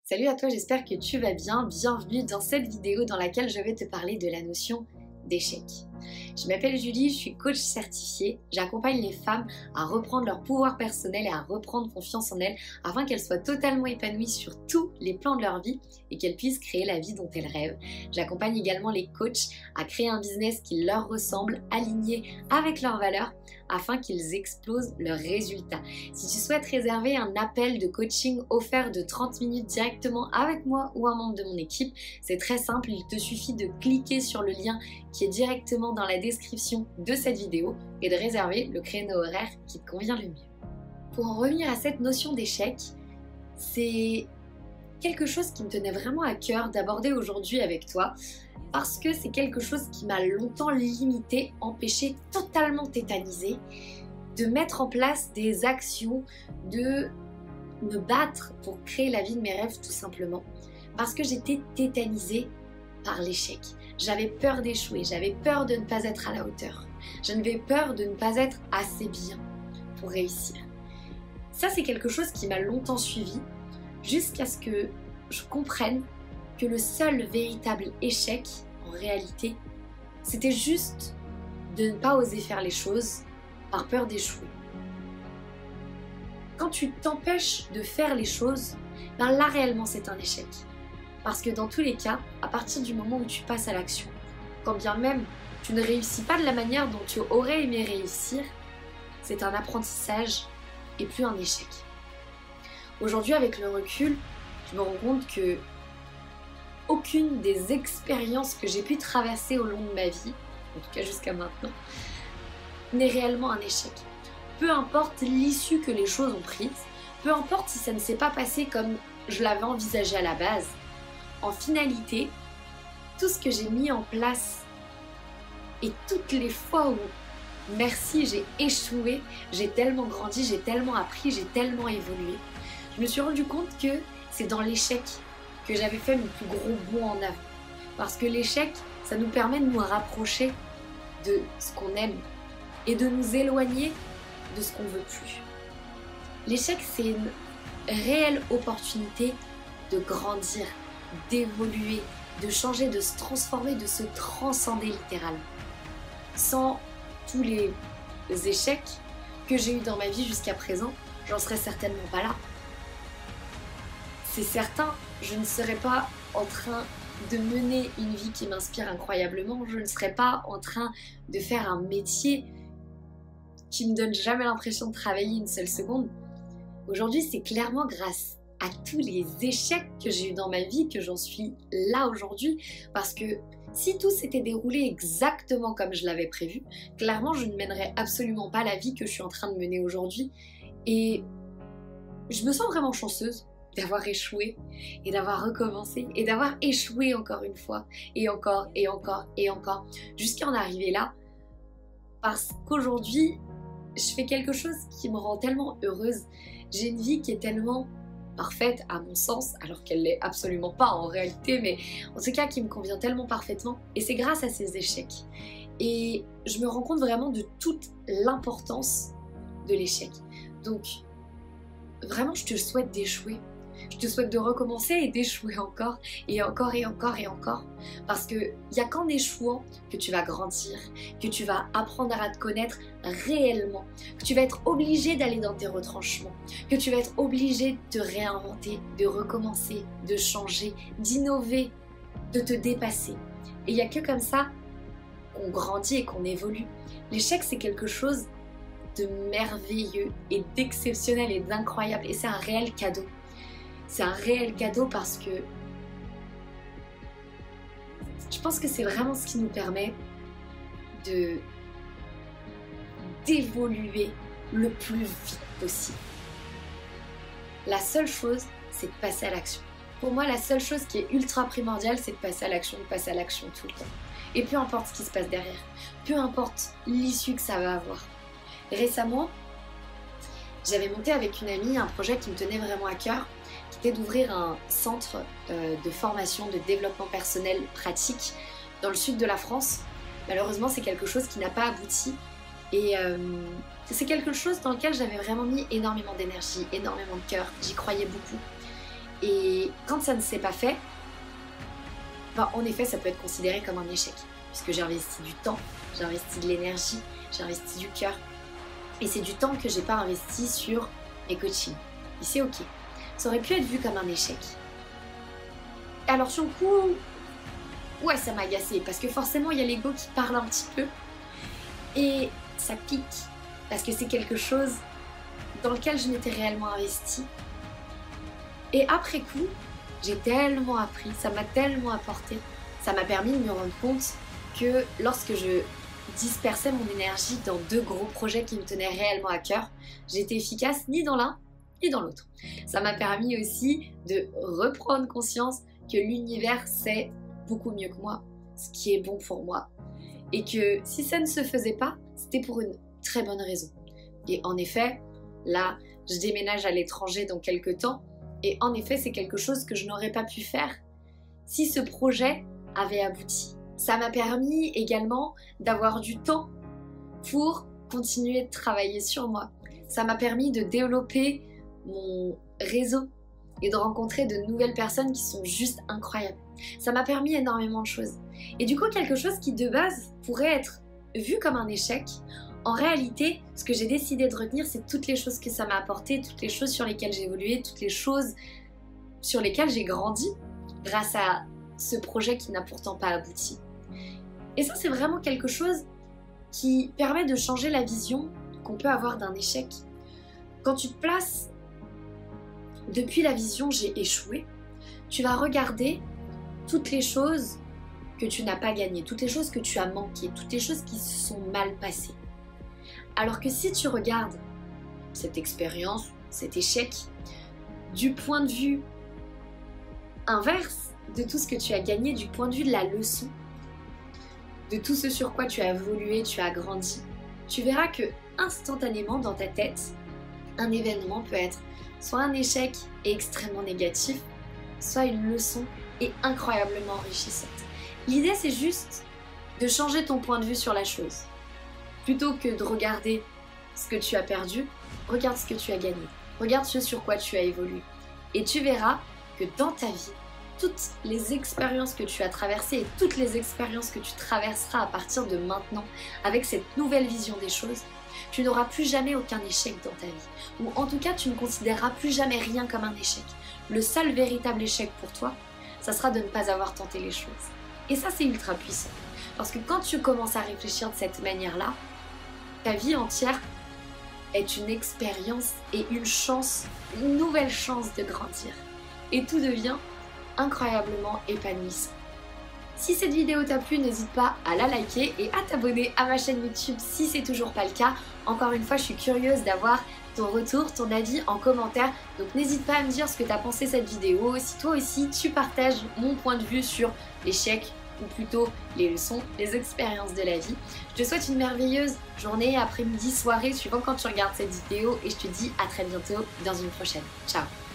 Salut à toi, j'espère que tu vas bien. Bienvenue dans cette vidéo dans laquelle je vais te parler de la notion d'échec. Je m'appelle Julie, je suis coach certifiée. J'accompagne les femmes à reprendre leur pouvoir personnel et à reprendre confiance en elles afin qu'elles soient totalement épanouies sur tous les plans de leur vie et qu'elles puissent créer la vie dont elles rêvent. J'accompagne également les coachs à créer un business qui leur ressemble, aligné avec leurs valeurs afin qu'ils explosent leurs résultats. Si tu souhaites réserver un appel de coaching offert de 30 minutes directement avec moi ou un membre de mon équipe, c'est très simple, il te suffit de cliquer sur le lien qui est directement dans la description de cette vidéo et de réserver le créneau horaire qui te convient le mieux. Pour en revenir à cette notion d'échec, c'est quelque chose qui me tenait vraiment à cœur d'aborder aujourd'hui avec toi parce que c'est quelque chose qui m'a longtemps limité, empêché, totalement tétanisé de mettre en place des actions, de me battre pour créer la vie de mes rêves tout simplement parce que j'étais tétanisée par l'échec. J'avais peur d'échouer, j'avais peur de ne pas être à la hauteur. J'avais peur de ne pas être assez bien pour réussir. Ça, c'est quelque chose qui m'a longtemps suivi jusqu'à ce que je comprenne que le seul véritable échec, en réalité, c'était juste de ne pas oser faire les choses par peur d'échouer. Quand tu t'empêches de faire les choses, ben là réellement c'est un échec. Parce que dans tous les cas, à partir du moment où tu passes à l'action, quand bien même tu ne réussis pas de la manière dont tu aurais aimé réussir, c'est un apprentissage et plus un échec. Aujourd'hui, avec le recul, je me rends compte que aucune des expériences que j'ai pu traverser au long de ma vie, en tout cas jusqu'à maintenant, n'est réellement un échec. Peu importe l'issue que les choses ont prise, peu importe si ça ne s'est pas passé comme je l'avais envisagé à la base, en finalité, tout ce que j'ai mis en place et toutes les fois où, merci, j'ai échoué, j'ai tellement grandi, j'ai tellement appris, j'ai tellement évolué, je me suis rendu compte que c'est dans l'échec que j'avais fait mon plus gros bond en avant. Parce que l'échec, ça nous permet de nous rapprocher de ce qu'on aime et de nous éloigner de ce qu'on veut plus. L'échec, c'est une réelle opportunité de grandir, d'évoluer, de changer, de se transformer, de se transcender littéralement. Sans tous les échecs que j'ai eus dans ma vie jusqu'à présent, j'en serais certainement pas là. C'est certain, je ne serais pas en train de mener une vie qui m'inspire incroyablement, je ne serais pas en train de faire un métier qui me donne jamais l'impression de travailler une seule seconde. Aujourd'hui, c'est clairement grâce à tous les échecs que j'ai eu dans ma vie que j'en suis là aujourd'hui, parce que si tout s'était déroulé exactement comme je l'avais prévu, clairement je ne mènerais absolument pas la vie que je suis en train de mener aujourd'hui. Et je me sens vraiment chanceuse d'avoir échoué et d'avoir recommencé et d'avoir échoué encore une fois et encore et encore et encore jusqu'à en arriver là, parce qu'aujourd'hui je fais quelque chose qui me rend tellement heureuse. J'ai une vie qui est tellement parfaite à mon sens, alors qu'elle l'est absolument pas en réalité, mais en tout cas qui me convient tellement parfaitement, et c'est grâce à ces échecs. Et je me rends compte vraiment de toute l'importance de l'échec. Donc vraiment, je te souhaite d'échouer. Je te souhaite de recommencer et d'échouer encore et encore et encore et encore, parce qu'il n'y a qu'en échouant que tu vas grandir, que tu vas apprendre à te connaître réellement, que tu vas être obligé d'aller dans tes retranchements, que tu vas être obligé de te réinventer, de recommencer, de changer, d'innover, de te dépasser. Et il n'y a que comme ça qu'on grandit et qu'on évolue. L'échec, c'est quelque chose de merveilleux et d'exceptionnel et d'incroyable, et c'est un réel cadeau. C'est un réel cadeau parce que je pense que c'est vraiment ce qui nous permet d'évoluer le plus vite possible. La seule chose, c'est de passer à l'action. Pour moi, la seule chose qui est ultra primordiale, c'est de passer à l'action tout le temps. Et peu importe ce qui se passe derrière, peu importe l'issue que ça va avoir. Récemment, j'avais monté avec une amie un projet qui me tenait vraiment à cœur, qui était d'ouvrir un centre de formation, de développement personnel pratique dans le sud de la France. Malheureusement, c'est quelque chose qui n'a pas abouti et c'est quelque chose dans lequel j'avais vraiment mis énormément d'énergie, énormément de cœur, j'y croyais beaucoup. Et quand ça ne s'est pas fait, ben, en effet, ça peut être considéré comme un échec. Puisque j'ai investi du temps, j'ai investi de l'énergie, j'ai investi du cœur. Et c'est du temps que j'ai pas investi sur mes coachings. Et c'est ok. Ça aurait pu être vu comme un échec. Alors sur le coup, ouais, ça m'a agacée. Parce que forcément, il y a l'ego qui parle un petit peu. Et ça pique. Parce que c'est quelque chose dans lequel je m'étais réellement investie. Et après coup, j'ai tellement appris, ça m'a tellement apporté, ça m'a permis de me rendre compte que lorsque je dispersais mon énergie dans 2 gros projets qui me tenaient réellement à cœur, j'étais efficace ni dans l'un ni dans l'autre. Ça m'a permis aussi de reprendre conscience que l'univers sait beaucoup mieux que moi ce qui est bon pour moi. Et que si ça ne se faisait pas, c'était pour une très bonne raison. Et en effet, là, je déménage à l'étranger dans quelques temps. Et en effet, c'est quelque chose que je n'aurais pas pu faire si ce projet avait abouti. Ça m'a permis également d'avoir du temps pour continuer de travailler sur moi. Ça m'a permis de développer mon réseau et de rencontrer de nouvelles personnes qui sont juste incroyables. Ça m'a permis énormément de choses. Et du coup, quelque chose qui de base pourrait être vu comme un échec, en réalité, ce que j'ai décidé de retenir, c'est toutes les choses que ça m'a apporté, toutes les choses sur lesquelles j'ai évolué, toutes les choses sur lesquelles j'ai grandi grâce à ce projet qui n'a pourtant pas abouti. Et ça, c'est vraiment quelque chose qui permet de changer la vision qu'on peut avoir d'un échec. Quand tu te places depuis la vision « j'ai échoué », tu vas regarder toutes les choses que tu n'as pas gagnées, toutes les choses que tu as manquées, toutes les choses qui se sont mal passées. Alors que si tu regardes cette expérience, cet échec, du point de vue inverse de tout ce que tu as gagné, du point de vue de la leçon, de tout ce sur quoi tu as évolué, tu as grandi, tu verras que instantanément dans ta tête, un événement peut être soit un échec et extrêmement négatif, soit une leçon et incroyablement enrichissante. L'idée, c'est juste de changer ton point de vue sur la chose. Plutôt que de regarder ce que tu as perdu, regarde ce que tu as gagné. Regarde ce sur quoi tu as évolué. Et tu verras que dans ta vie, toutes les expériences que tu as traversées et toutes les expériences que tu traverseras à partir de maintenant, avec cette nouvelle vision des choses, tu n'auras plus jamais aucun échec dans ta vie. Ou en tout cas, tu ne considéreras plus jamais rien comme un échec. Le seul véritable échec pour toi, ça sera de ne pas avoir tenté les choses. Et ça, c'est ultra puissant. Parce que quand tu commences à réfléchir de cette manière-là, ta vie entière est une expérience et une chance, une nouvelle chance de grandir. Et tout devient incroyablement épanouissant. Si cette vidéo t'a plu, n'hésite pas à la liker et à t'abonner à ma chaîne YouTube si c'est toujours pas le cas. Encore une fois, je suis curieuse d'avoir ton retour, ton avis en commentaire. Donc n'hésite pas à me dire ce que tu as pensé de cette vidéo. Si toi aussi tu partages mon point de vue sur l'échec, ou plutôt les leçons, les expériences de la vie. Je te souhaite une merveilleuse journée, après-midi, soirée, suivant quand tu regardes cette vidéo et je te dis à très bientôt dans une prochaine. Ciao!